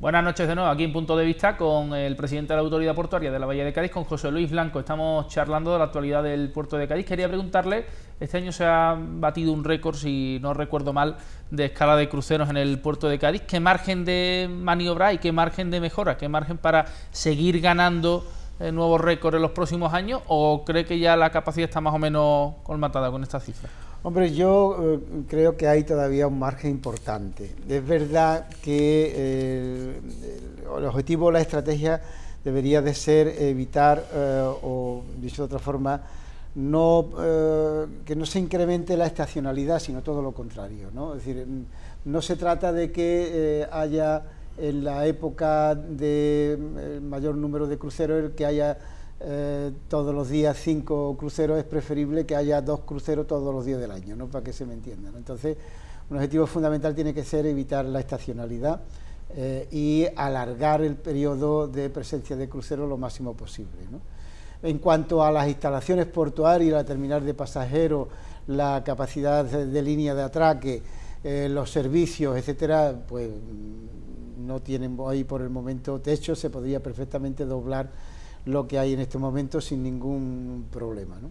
Buenas noches de nuevo, aquí en Punto de Vista con el presidente de la Autoridad Portuaria de la Bahía de Cádiz, con José Luis Blanco. Estamos charlando de la actualidad del puerto de Cádiz. Quería preguntarle, este año se ha batido un récord, si no recuerdo mal, de escala de cruceros en el puerto de Cádiz. ¿Qué margen de maniobra y qué margen de mejora? ¿Qué margen para seguir ganando nuevos récords en los próximos años? ¿O cree que ya la capacidad está más o menos colmatada con esta cifra? Hombre, yo creo que hay todavía un margen importante. Es verdad que el objetivo, la estrategia debería de ser evitar, o dicho de otra forma, que no se incremente la estacionalidad, sino todo lo contrario, ¿no? Es decir, no se trata de que haya en la época de mayor número de cruceros el que haya todos los días 5 cruceros. Es preferible que haya 2 cruceros todos los días del año, ¿no? Para que se me entienda, ¿no? Entonces, un objetivo fundamental tiene que ser evitar la estacionalidad y alargar el periodo de presencia de cruceros lo máximo posible, ¿no? En cuanto a las instalaciones portuarias, la terminal de pasajeros, la capacidad de línea de atraque, los servicios, etcétera, pues no tienen hoy por el momento techo. Se podría perfectamente doblar lo que hay en este momento sin ningún problema, ¿no?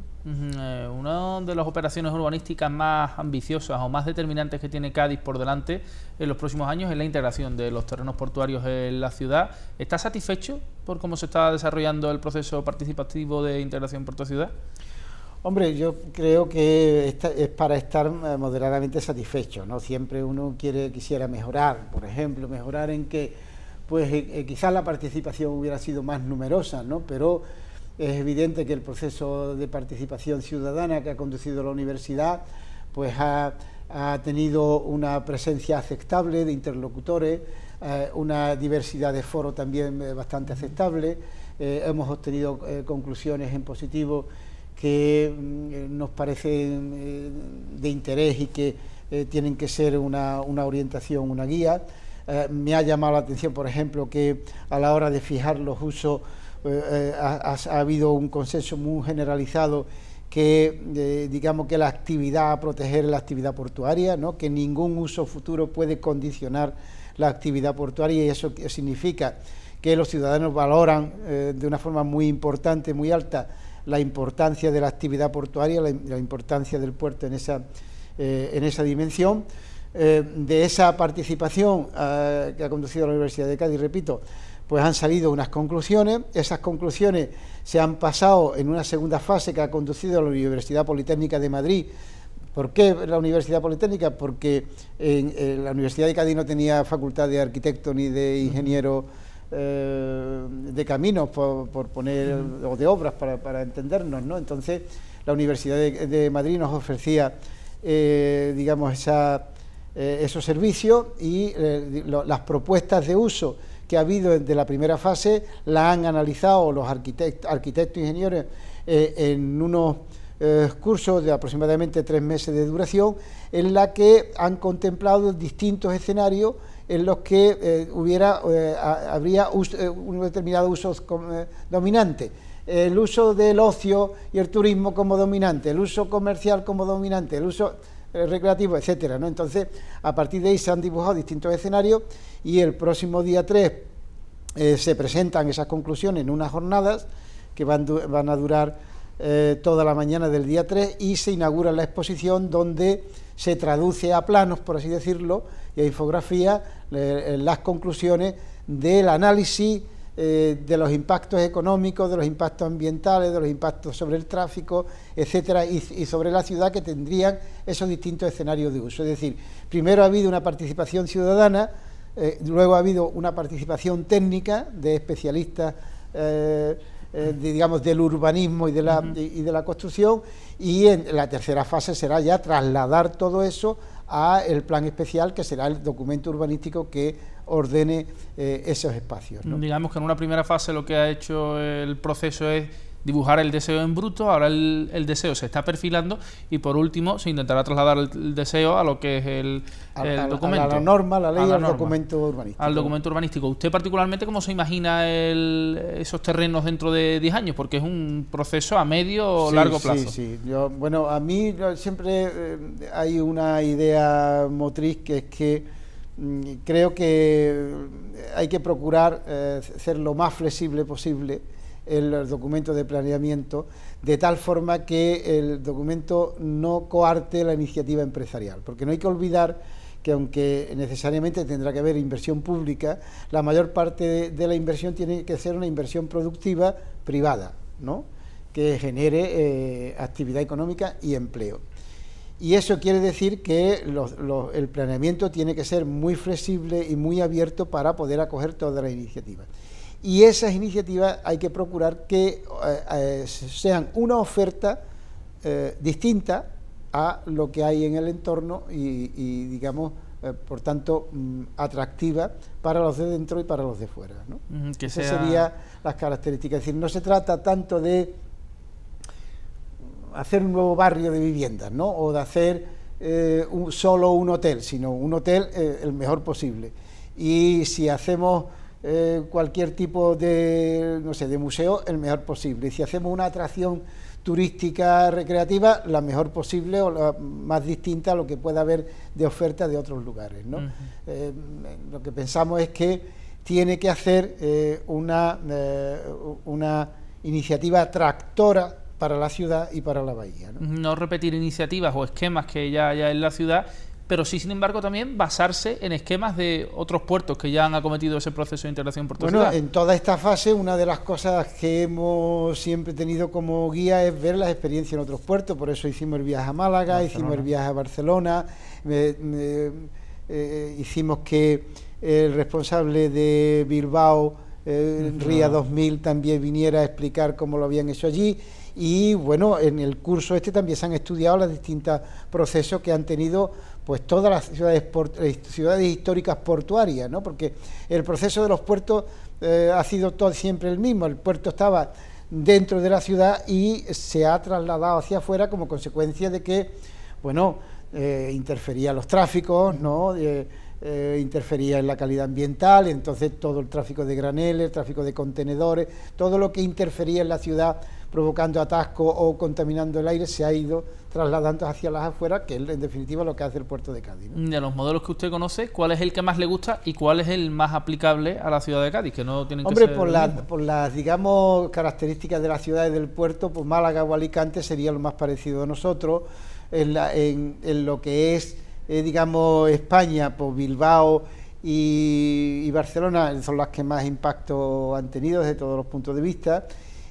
Una de las operaciones urbanísticas más ambiciosas o más determinantes que tiene Cádiz por delante en los próximos años es la integración de los terrenos portuarios en la ciudad. ¿Está satisfecho por cómo se está desarrollando el proceso participativo de integración puerto-ciudad? Hombre, yo creo que es para estar moderadamente satisfecho, ¿no? Siempre uno quisiera mejorar, por ejemplo, mejorar en que pues quizás la participación hubiera sido más numerosa, ¿no? Pero es evidente que el proceso de participación ciudadana que ha conducido la universidad pues ha tenido una presencia aceptable de interlocutores, una diversidad de foros también bastante aceptable. Hemos obtenido conclusiones en positivo que nos parecen de interés y que tienen que ser una orientación, una guía. Me ha llamado la atención, por ejemplo, que a la hora de fijar los usos ha habido un consenso muy generalizado que, digamos, que la actividad a proteger es la actividad portuaria, ¿no? Que ningún uso futuro puede condicionar la actividad portuaria, y eso significa que los ciudadanos valoran de una forma muy importante, muy alta, la importancia de la actividad portuaria, la importancia del puerto en esa dimensión. De esa participación que ha conducido la Universidad de Cádiz, repito, pues han salido unas conclusiones. Esas conclusiones se han pasado en una segunda fase que ha conducido a la Universidad Politécnica de Madrid. ¿Por qué la Universidad Politécnica? Porque la Universidad de Cádiz no tenía facultad de arquitecto ni de ingeniero de caminos, por poner, o de obras, para entendernos, ¿no? Entonces, la Universidad de Madrid nos ofrecía, digamos, esos servicios, y las propuestas de uso que ha habido de la primera fase la han analizado los arquitectos e ingenieros en unos cursos de aproximadamente 3 meses de duración, en la que han contemplado distintos escenarios en los que habría un determinado uso dominante. El uso del ocio y el turismo como dominante, el uso comercial como dominante, el uso recreativo, etcétera, ¿no? Entonces, a partir de ahí se han dibujado distintos escenarios, y el próximo día 3 se presentan esas conclusiones en unas jornadas que van a durar toda la mañana del día 3, y se inaugura la exposición donde se traduce a planos, por así decirlo, y a infografía las conclusiones del análisis de los impactos económicos, de los impactos ambientales, de los impactos sobre el tráfico, etcétera, y sobre la ciudad, que tendrían esos distintos escenarios de uso. Es decir, primero ha habido una participación ciudadana, luego ha habido una participación técnica de especialistas, digamos, del urbanismo y de la construcción, y en la tercera fase será ya trasladar todo eso a el plan especial, que será el documento urbanístico que ordene esos espacios, ¿no? Digamos que en una primera fase lo que ha hecho el proceso es dibujar el deseo en bruto. Ahora el deseo se está perfilando, y por último se intentará trasladar el deseo a lo que es el documento. A la norma, la ley, al documento urbanístico. Al documento urbanístico. ¿Usted particularmente cómo se imagina esos terrenos dentro de 10 años? Porque es un proceso a medio o largo plazo. Sí. A mí siempre hay una idea motriz, que es que creo que hay que procurar ser lo más flexible posible el documento de planeamiento, de tal forma que el documento no coarte la iniciativa empresarial, porque no hay que olvidar que aunque necesariamente tendrá que haber inversión pública, la mayor parte de la inversión tiene que ser una inversión productiva privada, ¿no?, que genere actividad económica y empleo. Y eso quiere decir que el planeamiento tiene que ser muy flexible y muy abierto para poder acoger todas las iniciativas. Y esas iniciativas hay que procurar que sean una oferta distinta a lo que hay en el entorno y digamos, por tanto, atractiva para los de dentro y para los de fuera, ¿no? Esas serían las características. Es decir, no se trata tanto de hacer un nuevo barrio de viviendas, ¿no?, o de hacer solo un hotel, sino un hotel el mejor posible. Y si hacemos cualquier tipo de, no sé, de museo, el mejor posible. Y si hacemos una atracción turística recreativa, la mejor posible o la más distinta a lo que pueda haber de oferta de otros lugares, ¿no? Lo que pensamos es que tiene que hacer una iniciativa atractora para la ciudad y para la bahía, ¿no? No repetir iniciativas o esquemas que ya hay en la ciudad, pero sí, sin embargo, también basarse en esquemas de otros puertos que ya han acometido ese proceso de integración puerto-ciudad. Bueno, en toda esta fase, una de las cosas que hemos siempre tenido como guía es ver las experiencias en otros puertos. Por eso hicimos el viaje a Málaga, hicimos el viaje a Barcelona, hicimos que el responsable de Bilbao, Ría 2000, también viniera a explicar cómo lo habían hecho allí. Y bueno, en el curso este también se han estudiado los distintos procesos que han tenido pues todas las ciudades históricas portuarias, ¿no? Porque el proceso de los puertos ha sido todo siempre el mismo. El puerto estaba dentro de la ciudad y se ha trasladado hacia afuera como consecuencia de que, bueno, interfería en los tráficos, ¿no?, interfería en la calidad ambiental, entonces todo el tráfico de graneles, el tráfico de contenedores, todo lo que interfería en la ciudad provocando atasco o contaminando el aire se ha ido trasladando hacia las afueras, que es en definitiva lo que hace el puerto de Cádiz, ¿no? De los modelos que usted conoce, ¿cuál es el que más le gusta y cuál es el más aplicable a la ciudad de Cádiz? Que no tienen que ser por las digamos características de la ciudad y del puerto, pues Málaga o Alicante sería lo más parecido a nosotros. En lo que es digamos España, pues Bilbao y Barcelona son las que más impacto han tenido desde todos los puntos de vista.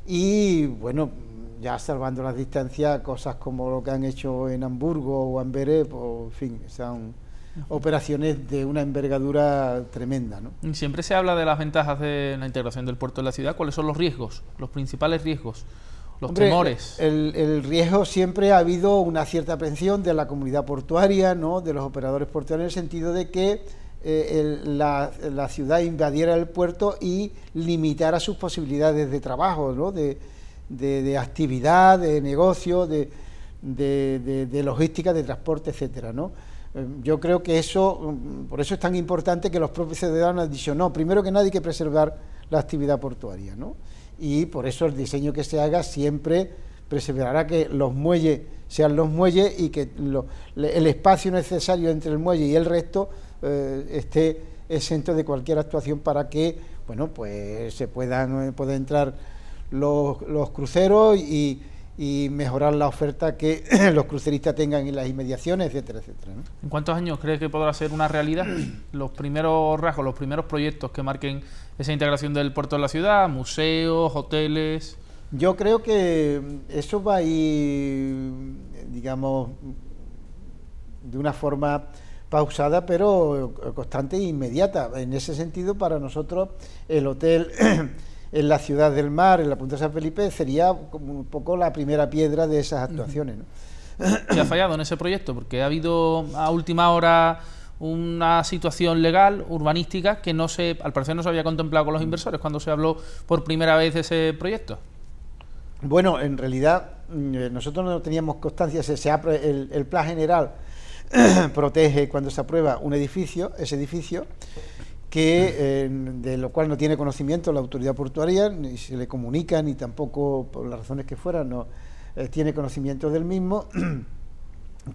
Y bueno, ya salvando las distancias, cosas como lo que han hecho en Hamburgo o Amberes, pues, en fin, son operaciones de una envergadura tremenda, ¿no? Siempre se habla de las ventajas de la integración del puerto en la ciudad. ¿Cuáles son los riesgos, los principales riesgos, los temores? El riesgo, siempre ha habido una cierta aprensión de la comunidad portuaria, ¿no?, de los operadores portuarios, en el sentido de que la ciudad invadiera el puerto y limitara sus posibilidades de trabajo, ¿no?, de actividad, de negocio, de logística, de transporte, etcétera, ¿no? Yo creo que eso, por eso es tan importante que los propios ciudadanos han dicho, no, primero que nada hay que preservar la actividad portuaria, ¿no? Y por eso el diseño que se haga siempre perseverará que los muelles sean los muelles y que el espacio necesario entre el muelle y el resto esté exento de cualquier actuación para que, bueno, pues se puedan entrar los cruceros y mejorar la oferta que los cruceristas tengan en las inmediaciones, etcétera, etcétera, ¿no? ¿En cuántos años crees que podrá ser una realidad los primeros rasgos, los primeros proyectos que marquen esa integración del puerto en la ciudad, museos, hoteles? Yo creo que eso va a ir, digamos, de una forma pausada, pero constante e inmediata. En ese sentido, para nosotros, el hotel en la Ciudad del Mar, en la Punta de San Felipe, sería como un poco la primera piedra de esas actuaciones, ¿no? ¿Qué ha fallado en ese proyecto? Porque ha habido a última hora una situación legal, urbanística, que al parecer no se había contemplado con los inversores cuando se habló por primera vez de ese proyecto. Bueno, en realidad nosotros no teníamos constancia. El plan general protege cuando se aprueba ese edificio, que de lo cual no tiene conocimiento la autoridad portuaria, ni se le comunica, ni tampoco, por las razones que fueran, no tiene conocimiento del mismo.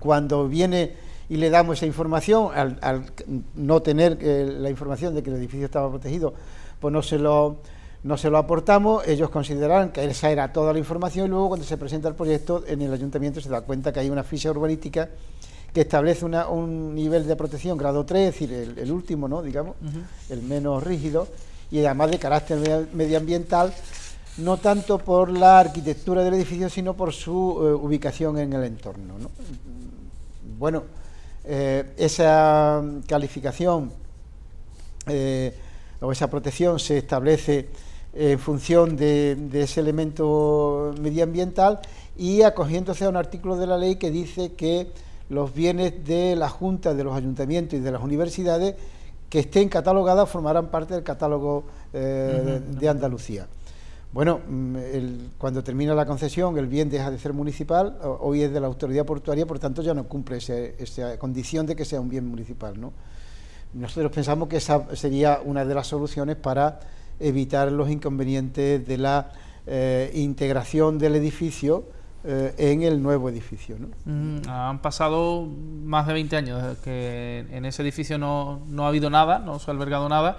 Cuando viene y le damos esa información, al no tener la información de que el edificio estaba protegido, pues no se lo aportamos. Ellos considerarán que esa era toda la información, y luego cuando se presenta el proyecto en el ayuntamiento se da cuenta que hay una ficha urbanística que establece un nivel de protección grado 3, es decir, el último, ¿no?, digamos, el menos rígido, y además de carácter medioambiental, no tanto por la arquitectura del edificio, sino por su ubicación en el entorno, ¿no? Bueno, esa calificación o esa protección se establece en función de ese elemento medioambiental y acogiéndose a un artículo de la ley que dice que los bienes de la Junta, de los ayuntamientos y de las universidades que estén catalogadas formarán parte del catálogo de Andalucía. Bueno, cuando termina la concesión el bien deja de ser municipal, hoy es de la autoridad portuaria, por tanto ya no cumple esa condición de que sea un bien municipal, ¿no? Nosotros pensamos que esa sería una de las soluciones para evitar los inconvenientes de la integración del edificio en el nuevo edificio, ¿no? Han pasado más de 20 años que en ese edificio no ha habido nada, no se ha albergado nada,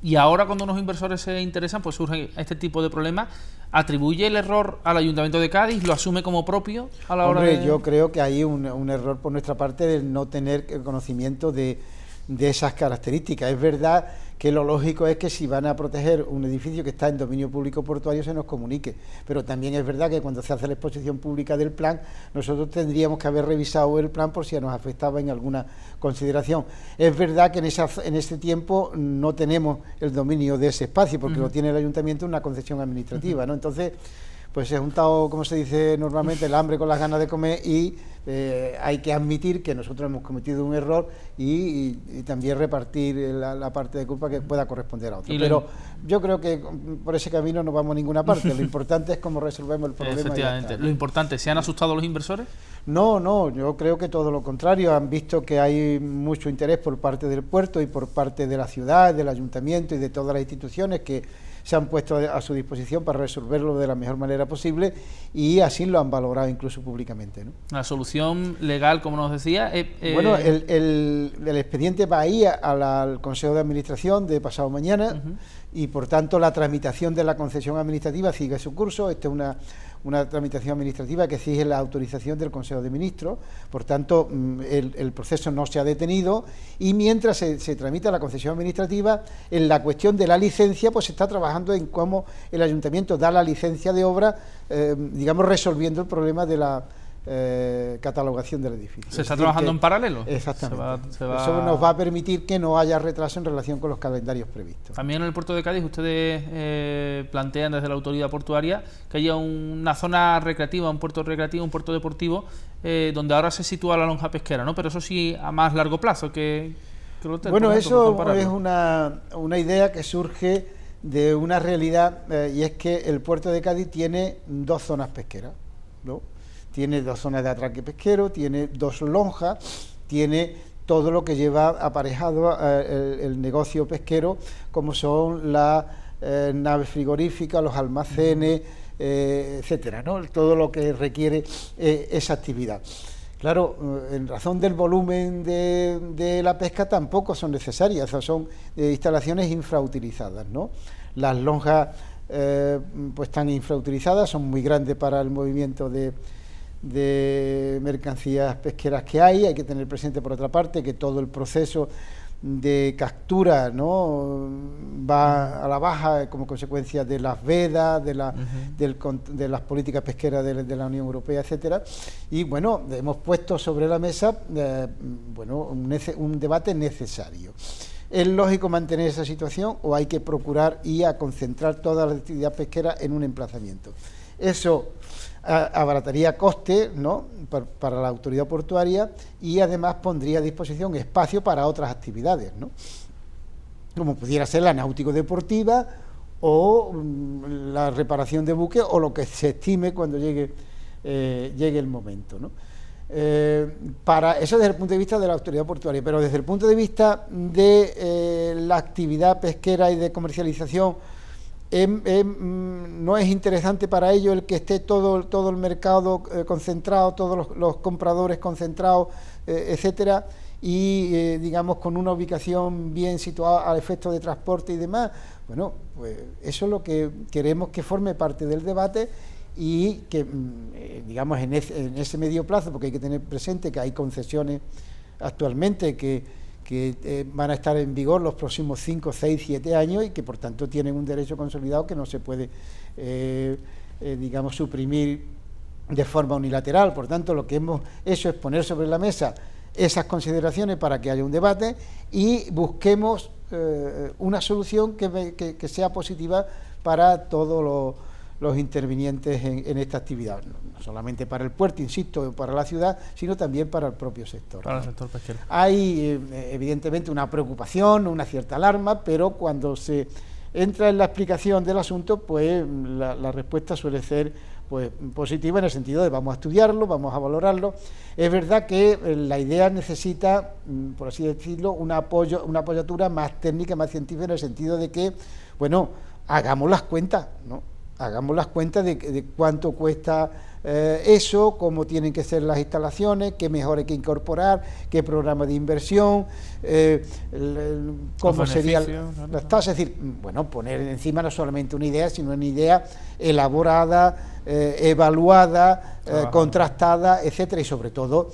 y ahora cuando unos inversores se interesan, pues surge este tipo de problemas. ¿Atribuye el error al Ayuntamiento de Cádiz? ¿Lo asume como propio a la hora de...? Yo creo que hay un error por nuestra parte de no tener conocimiento de esas características. Es verdad que lo lógico es que si van a proteger un edificio que está en dominio público portuario se nos comunique, pero también es verdad que cuando se hace la exposición pública del plan nosotros tendríamos que haber revisado el plan por si nos afectaba en alguna consideración. Es verdad que en ese tiempo no tenemos el dominio de ese espacio porque lo tiene el ayuntamiento en una concesión administrativa, ¿no? Entonces pues se ha juntado, como se dice normalmente, el hambre con las ganas de comer y hay que admitir que nosotros hemos cometido un error y también repartir la parte de culpa que pueda corresponder a otro. Pero yo creo que por ese camino no vamos a ninguna parte. Lo importante es cómo resolvemos el problema. Efectivamente. Lo importante, ¿se han asustado los inversores? No, yo creo que todo lo contrario. Han visto que hay mucho interés por parte del puerto y por parte de la ciudad, del ayuntamiento y de todas las instituciones que se han puesto a su disposición para resolverlo de la mejor manera posible y así lo han valorado incluso públicamente, ¿no? La solución legal, como nos decía... Bueno, el expediente va a ir al Consejo de Administración de pasado mañana y por tanto la tramitación de la concesión administrativa sigue su curso. Esta es una tramitación administrativa que exige la autorización del Consejo de Ministros, por tanto el proceso no se ha detenido y mientras se tramita la concesión administrativa, en la cuestión de la licencia pues se está trabajando en cómo el ayuntamiento da la licencia de obra, digamos resolviendo el problema de la catalogación del edificio. ¿Se está trabajando en paralelo? Exactamente. Eso nos va a permitir que no haya retraso en relación con los calendarios previstos. También en el puerto de Cádiz ustedes plantean desde la autoridad portuaria que haya una zona recreativa, un puerto recreativo, un puerto deportivo, donde ahora se sitúa la lonja pesquera, ¿no? Pero eso sí a más largo plazo que el hotel. Bueno, eso es una idea que surge de una realidad y es que el puerto de Cádiz tiene dos zonas pesqueras, ¿no? Tiene dos zonas de atraque pesquero, tiene dos lonjas, tiene todo lo que lleva aparejado el negocio pesquero, como son las naves frigoríficas, los almacenes, etcétera, ¿no? Todo lo que requiere esa actividad. Claro, en razón del volumen de la pesca tampoco son necesarias, o sea, son instalaciones infrautilizadas, ¿no? Las lonjas pues están infrautilizadas, son muy grandes para el movimiento de mercancías pesqueras que hay que tener presente por otra parte que todo el proceso de captura, ¿no?, va a la baja como consecuencia de las vedas, de las políticas pesqueras de la Unión Europea, etcétera. Y bueno, hemos puesto sobre la mesa un debate necesario. ¿Es lógico mantener esa situación o hay que procurar ir a concentrar toda la actividad pesquera en un emplazamiento? Eso abarataría costes, ¿no?, para la autoridad portuaria y además pondría a disposición espacio para otras actividades, ¿no?, como pudiera ser la náutico-deportiva o la reparación de buques o lo que se estime cuando llegue el momento, ¿no? Para eso desde el punto de vista de la autoridad portuaria, pero desde el punto de vista de la actividad pesquera y de comercialización no es interesante para ellos el que esté todo el mercado concentrado, todos los compradores concentrados, etcétera, y digamos con una ubicación bien situada al efecto de transporte y demás. Bueno, pues eso es lo que queremos que forme parte del debate y que, digamos, en ese medio plazo, porque hay que tener presente que hay concesiones actualmente que van a estar en vigor los próximos 5, 6, 7 años y que por tanto tienen un derecho consolidado que no se puede, digamos, suprimir de forma unilateral. Por tanto, lo que hemos hecho es poner sobre la mesa esas consideraciones para que haya un debate y busquemos una solución que sea positiva para todos los intervinientes en esta actividad, no solamente para el puerto, insisto, para la ciudad, sino también para el propio sector. Para el sector pesquero. Hay evidentemente una preocupación, una cierta alarma, pero cuando se entra en la explicación del asunto, pues la respuesta suele ser pues positiva, en el sentido de vamos a estudiarlo, vamos a valorarlo. Es verdad que la idea necesita, por así decirlo, una apoyatura más técnica, más científica, en el sentido de que, bueno, hagamos las cuentas, ¿no? Hagamos las cuentas de cuánto cuesta eso, cómo tienen que ser las instalaciones, qué mejor hay que incorporar, qué programa de inversión, cómo serían las tasas. Es decir, bueno, poner encima no solamente una idea, sino una idea elaborada, evaluada, contrastada, etcétera, y sobre todo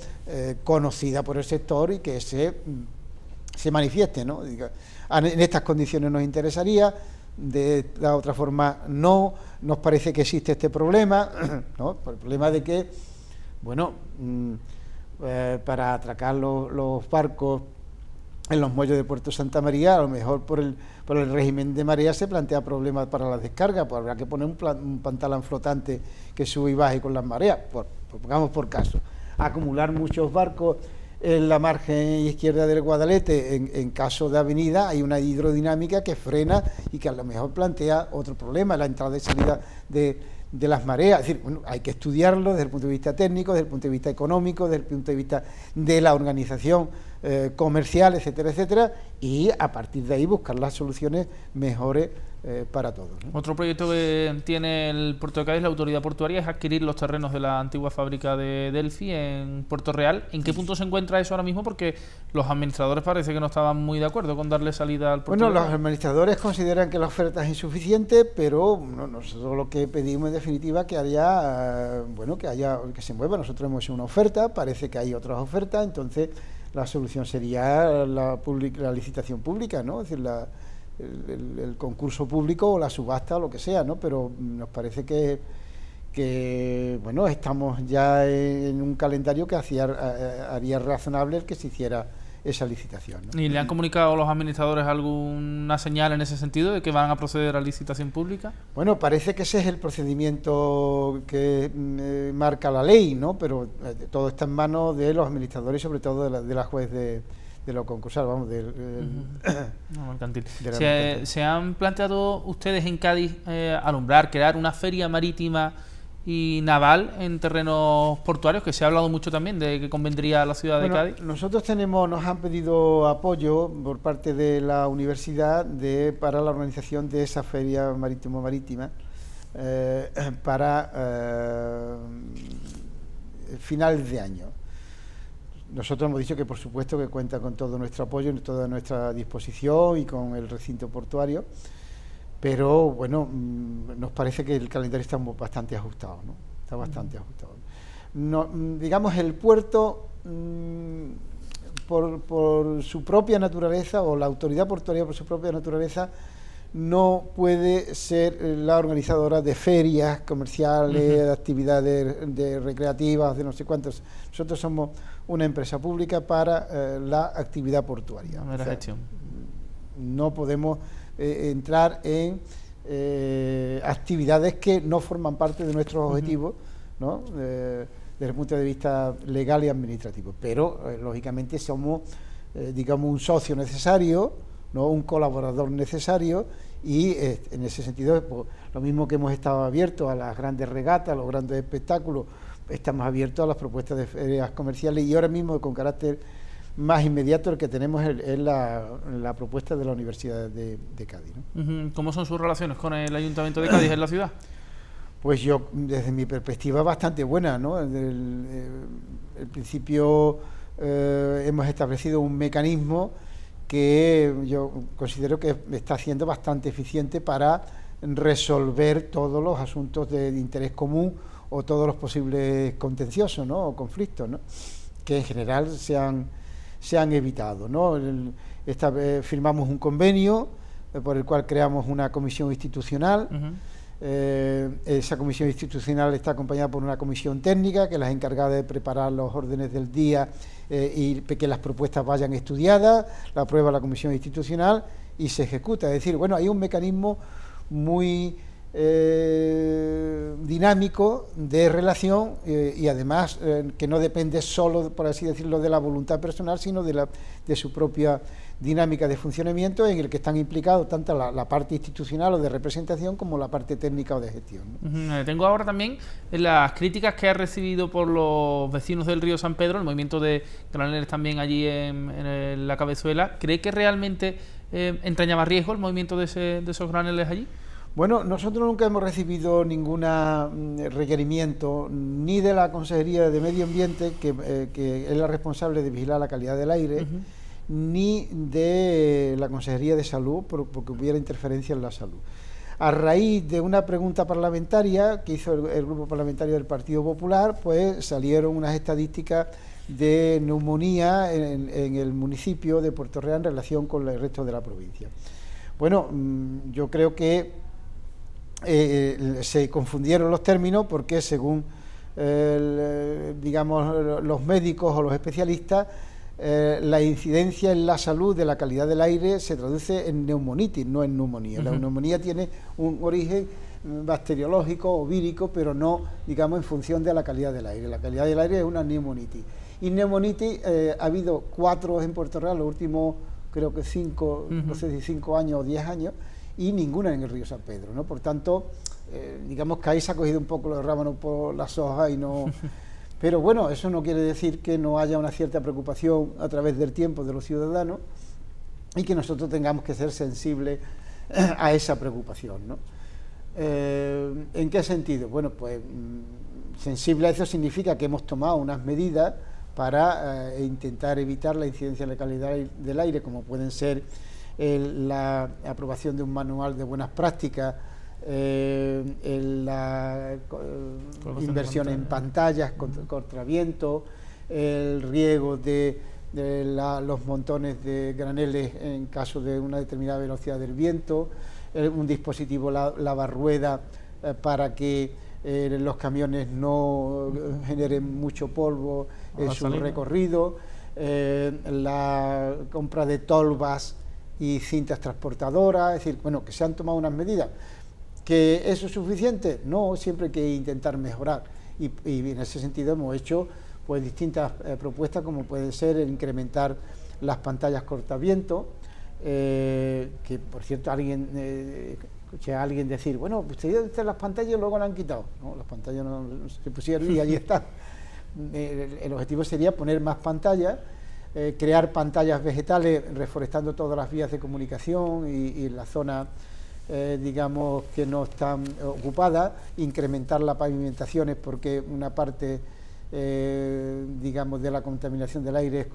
conocida por el sector y que se manifieste, ¿no? En estas condiciones nos interesaría, de la otra forma no, nos parece que existe este problema, ¿no? El problema de que, bueno, para atracar los barcos en los muelles de Puerto Santa María, a lo mejor por el régimen de marea se plantea problemas para las descargas, pues habrá que poner un pantalón flotante que sube y baje con las mareas, pongamos por caso. Acumular muchos barcos en la margen izquierda del Guadalete, en caso de avenida, hay una hidrodinámica que frena y que a lo mejor plantea otro problema, la entrada y salida de las mareas. Es decir, bueno, hay que estudiarlo desde el punto de vista técnico, desde el punto de vista económico, desde el punto de vista de la organización comercial, etcétera, etcétera, y a partir de ahí buscar las soluciones mejores para todos, ¿no? Otro proyecto que tiene el Puerto de Cádiz, la autoridad portuaria, es adquirir los terrenos de la antigua fábrica de Delphi en Puerto Real. ¿En qué punto se encuentra eso ahora mismo? Porque los administradores parece que no estaban muy de acuerdo con darle salida al puerto. Bueno, los administradores consideran que la oferta es insuficiente, pero nosotros lo que pedimos en definitiva que haya, que se mueva. Nosotros hemos hecho una oferta, parece que hay otras ofertas, entonces la solución sería la licitación pública, ¿no? Es decir, el concurso público o la subasta o lo que sea, ¿no? Pero nos parece que bueno, estamos ya en un calendario que haría razonable el que se hiciera esa licitación, ¿no? ¿Y le han comunicado a los administradores alguna señal en ese sentido de que van a proceder a licitación pública? Bueno, parece que ese es el procedimiento que marca la ley, ¿no? Pero todo está en manos de los administradores y sobre todo de la juez de lo concursal, vamos, no, mercantil. ¿Se han planteado ustedes en Cádiz crear una feria marítima y naval en terrenos portuarios, que se ha hablado mucho también de que convendría a la ciudad de Cádiz? Nosotros nos han pedido apoyo por parte de la universidad para la organización de esa feria marítima para finales de año. Nosotros hemos dicho que por supuesto que cuenta con todo nuestro apoyo, toda nuestra disposición y con el recinto portuario, pero bueno, nos parece que el calendario está bastante ajustado, ¿no? Está bastante ajustado. No, digamos, el puerto, por su propia naturaleza, o la autoridad portuaria por su propia naturaleza, no puede ser la organizadora de ferias comerciales, de actividades recreativas, de no sé cuántos. Nosotros somos una empresa pública para la actividad portuaria. O sea, gestión. No podemos entrar en actividades que no forman parte de nuestros objetivos, ¿no? Desde el punto de vista legal y administrativo. Pero, lógicamente, somos, digamos, un socio necesario, ¿no? Un colaborador necesario, y en ese sentido, pues, lo mismo que hemos estado abiertos a las grandes regatas, a los grandes espectáculos, estamos abiertos a las propuestas de ferias comerciales, y ahora mismo con carácter más inmediato el que tenemos es la propuesta de la Universidad de Cádiz, ¿no? ¿Cómo son sus relaciones con el Ayuntamiento de Cádiz en la ciudad? Pues yo, desde mi perspectiva, bastante buena, ¿no? Desde el principio hemos establecido un mecanismo que yo considero que está siendo bastante eficiente para resolver todos los asuntos de interés común o todos los posibles contenciosos, ¿no? O conflictos, ¿no? Que en general se han evitado, ¿no? Esta vez firmamos un convenio por el cual creamos una comisión institucional. Esa comisión institucional está acompañada por una comisión técnica que es la encargada de preparar los órdenes del día y que las propuestas vayan estudiadas, la aprueba la comisión institucional y se ejecuta. Es decir, bueno, hay un mecanismo muy dinámico de relación y además que no depende solo, por así decirlo, de la voluntad personal, sino de su propia dinámica de funcionamiento, en el que están implicados tanto la parte institucional o de representación como la parte técnica o de gestión, ¿no? Tengo ahora también las críticas que ha recibido por los vecinos del río San Pedro, el movimiento de graneles también allí en la Cabezuela. ¿Cree que realmente entrañaba riesgo el movimiento de esos graneles allí? Bueno, nosotros nunca hemos recibido ningún requerimiento ni de la Consejería de Medio Ambiente, que es la responsable de vigilar la calidad del aire, ni de la Consejería de Salud, porque hubiera interferencia en la salud. A raíz de una pregunta parlamentaria que hizo el grupo parlamentario del Partido Popular, pues salieron unas estadísticas de neumonía en el municipio de Puerto Real en relación con el resto de la provincia. Bueno, yo creo que se confundieron los términos porque según digamos los médicos o los especialistas, la incidencia en la salud de la calidad del aire se traduce en neumonitis, no en neumonía. La neumonía tiene un origen bacteriológico o vírico, pero no, digamos, en función de la calidad del aire. La calidad del aire es una neumonitis. Y neumonitis ha habido 4 en Puerto Real, los últimos creo que 5, no sé si 5 años o 10 años, y ninguna en el río San Pedro, ¿no? Por tanto, digamos que ahí se ha cogido un poco los rábanos por las hojas y no... Pero bueno, eso no quiere decir que no haya una cierta preocupación a través del tiempo de los ciudadanos y que nosotros tengamos que ser sensibles a esa preocupación, ¿no? ¿En qué sentido? Bueno, pues sensible a eso significa que hemos tomado unas medidas para intentar evitar la incidencia de la calidad del aire, como pueden ser la aprobación de un manual de buenas prácticas, la inversión en pantallas contra viento, el riego de los montones de graneles en caso de una determinada velocidad del viento, un dispositivo lavarrueda para que los camiones no generen mucho polvo en su recorrido, la compra de tolvas y cintas transportadoras. Es decir, bueno, que se han tomado unas medidas. ¿Que eso es suficiente? No, siempre hay que intentar mejorar y en ese sentido hemos hecho pues distintas propuestas, como puede ser el incrementar las pantallas cortaviento, que por cierto escuché a alguien decir, bueno, ustedes las pantallas luego las han quitado. No, las pantallas no se pusieron y allí están. El objetivo sería poner más pantallas, crear pantallas vegetales reforestando todas las vías de comunicación y la zona digamos que no están ocupadas, incrementar las pavimentaciones porque una parte digamos de la contaminación del aire es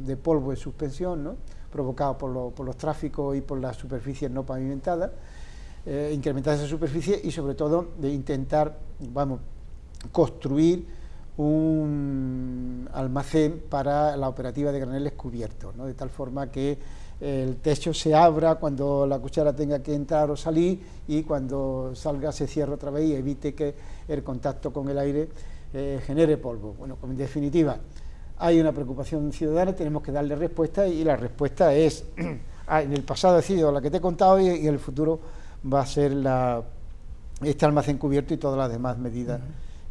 de polvo en suspensión, ¿no? Provocado por los tráficos y por las superficies no pavimentadas, incrementar esa superficie y sobre todo de intentar, vamos, construir un almacén para la operativa de graneles cubiertos, ¿no? De tal forma que el techo se abra cuando la cuchara tenga que entrar o salir y cuando salga se cierre otra vez y evite que el contacto con el aire genere polvo. Bueno, en definitiva, hay una preocupación ciudadana, tenemos que darle respuesta y la respuesta es, en el pasado ha sido la que te he contado y en el futuro va a ser este almacén cubierto y todas las demás medidas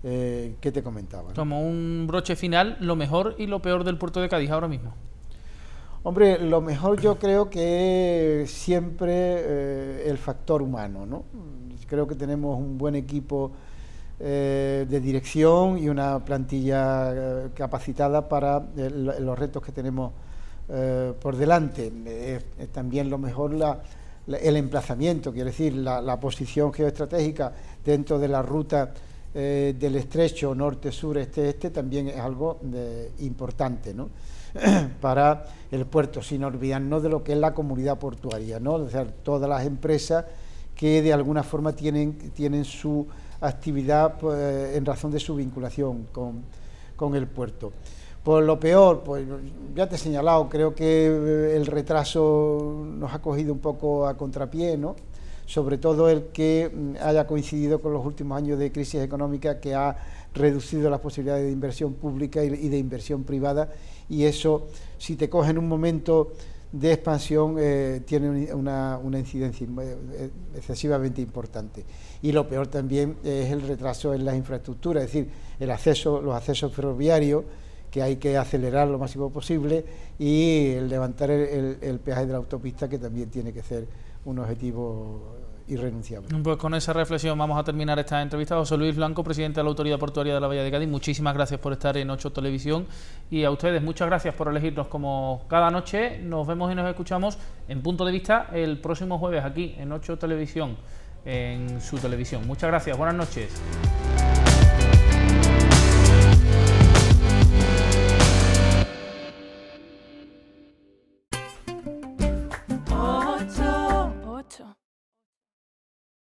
que te comentaba, ¿no? Como un broche final, lo mejor y lo peor del puerto de Cádiz ahora mismo. Hombre, lo mejor yo creo que siempre el factor humano, ¿no? Creo que tenemos un buen equipo de dirección y una plantilla capacitada para los retos que tenemos por delante. También lo mejor el emplazamiento, quiere decir, la posición geoestratégica dentro de la ruta del estrecho norte-sur, este-este, también es algo importante, ¿no? Para el puerto, sin olvidarnos de lo que es la comunidad portuaria, ¿no? O sea, todas las empresas que de alguna forma tienen su actividad en razón de su vinculación con el puerto. Por lo peor, pues ya te he señalado, creo que el retraso nos ha cogido un poco a contrapié, ¿no? Sobre todo el que haya coincidido con los últimos años de crisis económica, que ha reducido las posibilidades de inversión pública y de inversión privada, y eso, si te coge en un momento de expansión, tiene una incidencia excesivamente importante. Y lo peor también es el retraso en las infraestructuras, es decir, los accesos ferroviarios, que hay que acelerar lo máximo posible, y el levantar el peaje de la autopista, que también tiene que ser un objetivo irrenunciable. Pues con esa reflexión vamos a terminar esta entrevista. José Luis Blanco, presidente de la Autoridad Portuaria de la Bahía de Cádiz, muchísimas gracias por estar en 8 Televisión, y a ustedes muchas gracias por elegirnos como cada noche. Nos vemos y nos escuchamos en Punto de Vista el próximo jueves aquí en 8 Televisión, en su televisión. Muchas gracias, buenas noches.